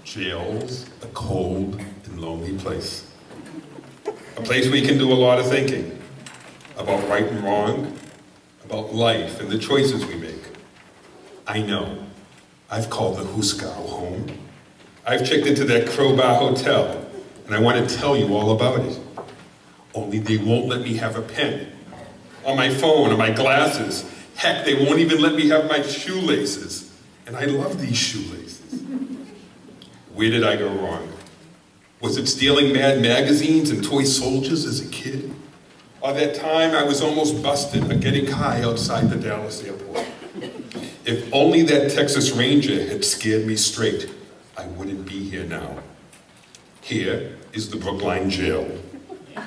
Jail's a cold and lonely place. A place where you can do a lot of thinking about right and wrong, about life and the choices we make. I know, I've called the Huskow home. I've checked into that Crowbar Hotel, and I want to tell you all about it. Only they won't let me have a pen, or my phone, or my glasses. Heck, they won't even let me have my shoelaces. And I love these shoelaces. Where did I go wrong? Was it stealing Mad magazines and toy soldiers as a kid? Or that time I was almost busted for getting high outside the Dallas airport? If only that Texas Ranger had scared me straight, I wouldn't be here now. Here is the Brookline Jail.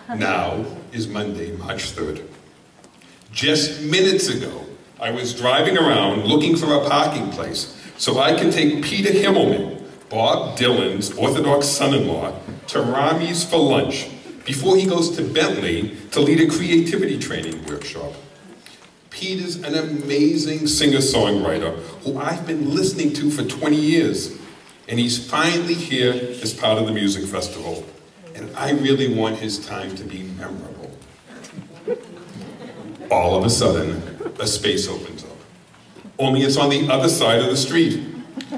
Now is Monday, March 3rd. Just minutes ago, I was driving around looking for a parking place so I can take Peter Himmelman, Bob Dylan's Orthodox son-in-law, to Rami's for lunch before he goes to Bentley to lead a creativity training workshop. Peter's an amazing singer-songwriter who I've been listening to for 20 years, and he's finally here as part of the music festival, and I really want his time to be memorable. All of a sudden, a space opens up. Only it's on the other side of the street.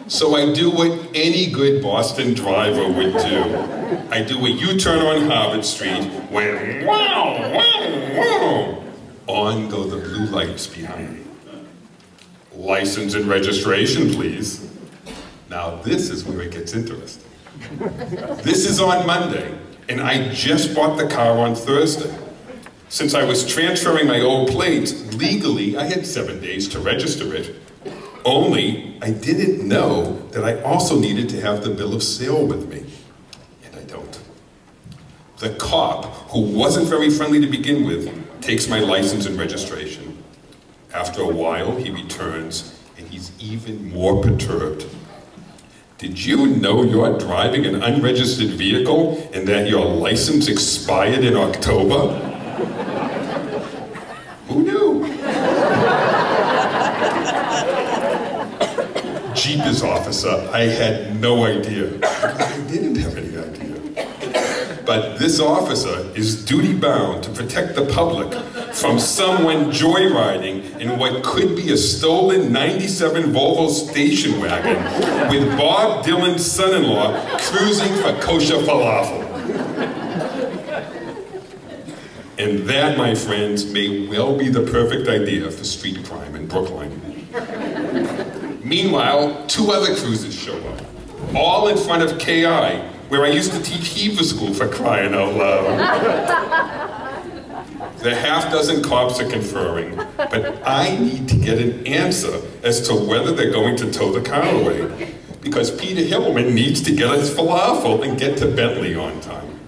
So I do what any good Boston driver would do. I do a U-turn on Harvard Street when wow, wow, wow, on go the blue lights behind me. License and registration, please. Now this is where it gets interesting. This is on Monday, and I just bought the car on Thursday. Since I was transferring my old plates, legally I had 7 days to register it. Only, I didn't know that I also needed to have the bill of sale with me, and I don't. The cop, who wasn't very friendly to begin with, takes my license and registration. After a while, he returns, and he's even more perturbed. Did you know you're driving an unregistered vehicle and that your license expired in October? Who knew? Jeepers, officer, I had no idea. I didn't have any idea. But this officer is duty-bound to protect the public from someone joyriding in what could be a stolen '97 Volvo station wagon with Bob Dylan's son-in-law cruising for kosher falafel. And that, my friends, may well be the perfect idea for street crime in Brookline. Meanwhile, 2 other cruisers show up, all in front of KI, where I used to teach Hebrew school, for crying out loud. The half-dozen cops are conferring, but I need to get an answer as to whether they're going to tow the car away, because Peter Himmelman needs to get his falafel and get to Bentley on time.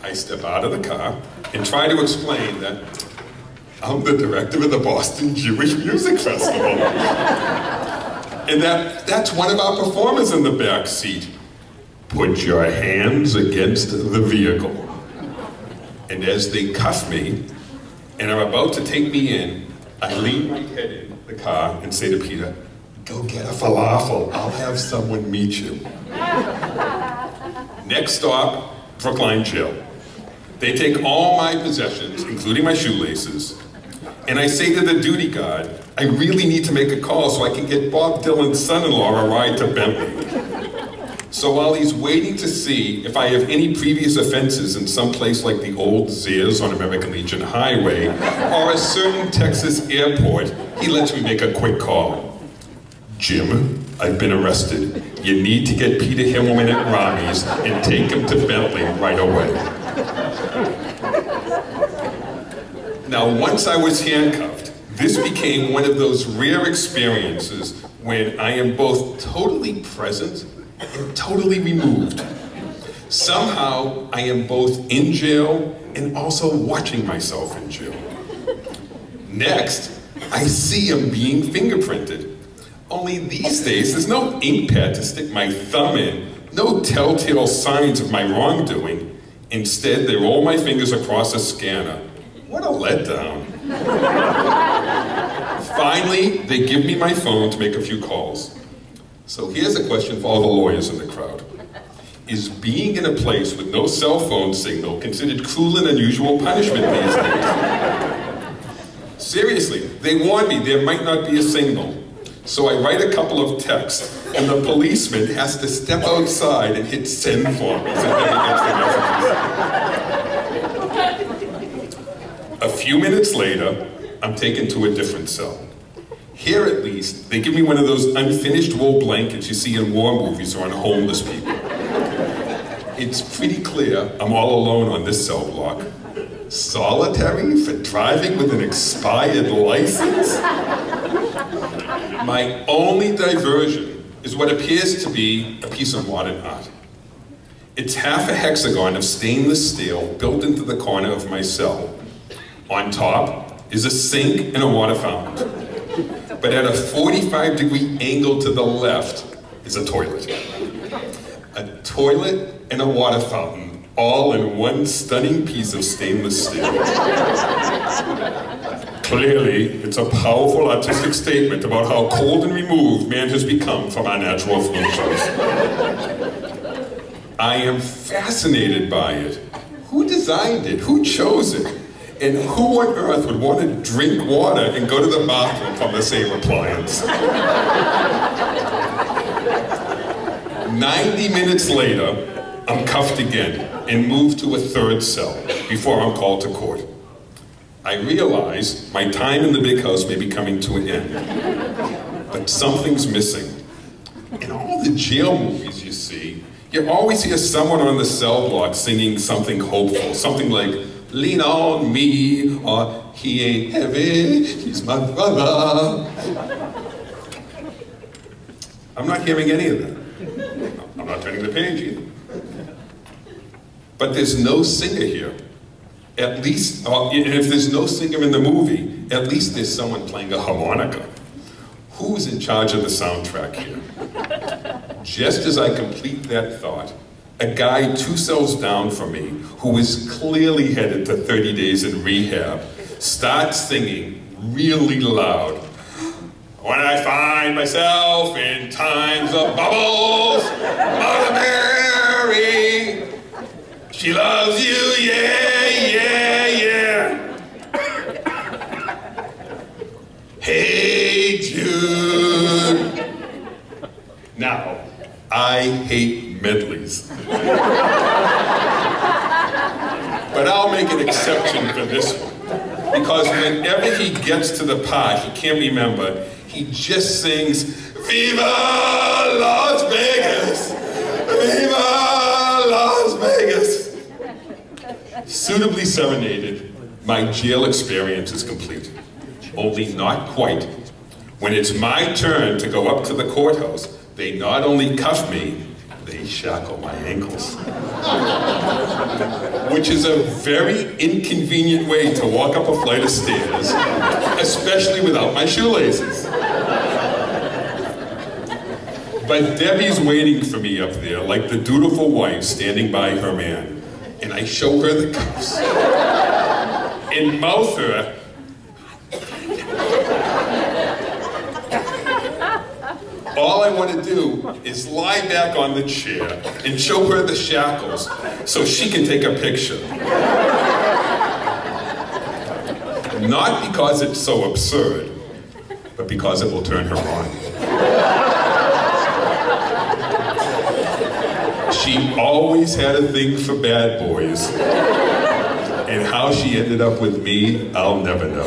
I step out of the car and try to explain that I'm the director of the Boston Jewish Music Festival. And that's one of our performers in the back seat. Put your hands against the vehicle. And as they cuff me and are about to take me in, I lean my head in the car and say to Peter, go get a falafel, I'll have someone meet you. Next stop, Brookline Jail. They take all my possessions, including my shoelaces, and I say to the duty guard, I really need to make a call so I can get Bob Dylan's son-in-law a ride to Bentley. So while he's waiting to see if I have any previous offenses in some place like the old Zayres on American Legion Highway or a certain Texas airport, he lets me make a quick call. Jim, I've been arrested. You need to get Peter Himmelman at Rami's and take him to Bentley right away. Now, once I was handcuffed, this became one of those rare experiences when I am both totally present and totally removed. Somehow, I am both in jail and also watching myself in jail. Next, I see him being fingerprinted. Only these days, there's no ink pad to stick my thumb in, no telltale signs of my wrongdoing. Instead, they roll my fingers across a scanner. What a letdown. Finally, they give me my phone to make a few calls. So here's a question for all the lawyers in the crowd. Is being in a place with no cell phone signal considered cruel and unusual punishment these days? Seriously, they warned me there might not be a signal. So I write a couple of texts, and the policeman has to step outside and hit send for me. A few minutes later, I'm taken to a different cell. Here at least, they give me one of those unfinished wool blankets you see in war movies or on homeless people. It's pretty clear I'm all alone on this cell block. Solitary for driving with an expired license? My only diversion is what appears to be a piece of modern art. It's half a hexagon of stainless steel built into the corner of my cell. On top is a sink and a water fountain. But at a 45-degree angle to the left is a toilet. A toilet and a water fountain, all in one stunning piece of stainless steel. Clearly, it's a powerful artistic statement about how cold and removed man has become from our natural functions. I am fascinated by it. Who designed it? Who chose it? And who on earth would want to drink water and go to the bathroom from the same appliance? 90 minutes later, I'm cuffed again and moved to a third cell before I'm called to court. I realize my time in the big house may be coming to an end, but something's missing. In all the jail movies you see, you always hear someone on the cell block singing something hopeful, something like, "Lean on me," or "He ain't heavy, he's my brother." I'm not hearing any of that. I'm not turning the page either. But there's no singer here. At least, if there's no singer in the movie, at least there's someone playing a harmonica. Who's in charge of the soundtrack here? Just as I complete that thought, a guy 2 cells down from me, who is clearly headed to 30 days in rehab, starts singing really loud. When I find myself in times of bubbles, Mother Mary, she loves you, yeah, yeah, yeah. Hey, Jude. Now, I hate medleys. But I'll make an exception for this one. Because whenever he gets to the part he can't remember, he just sings, "Viva Las Vegas! Viva Las Vegas!" Suitably serenaded, my jail experience is complete. Only not quite. When it's my turn to go up to the courthouse, they not only cuff me, they shackle my ankles. Which is a very inconvenient way to walk up a flight of stairs, especially without my shoelaces. But Debbie's waiting for me up there like the dutiful wife standing by her man. And I show her the cuffs. And mouth her, all I want to do is lie back on the chair and show her the shackles so she can take a picture. Not because it's so absurd, but because it will turn her on. She always had a thing for bad boys, and how she ended up with me, I'll never know.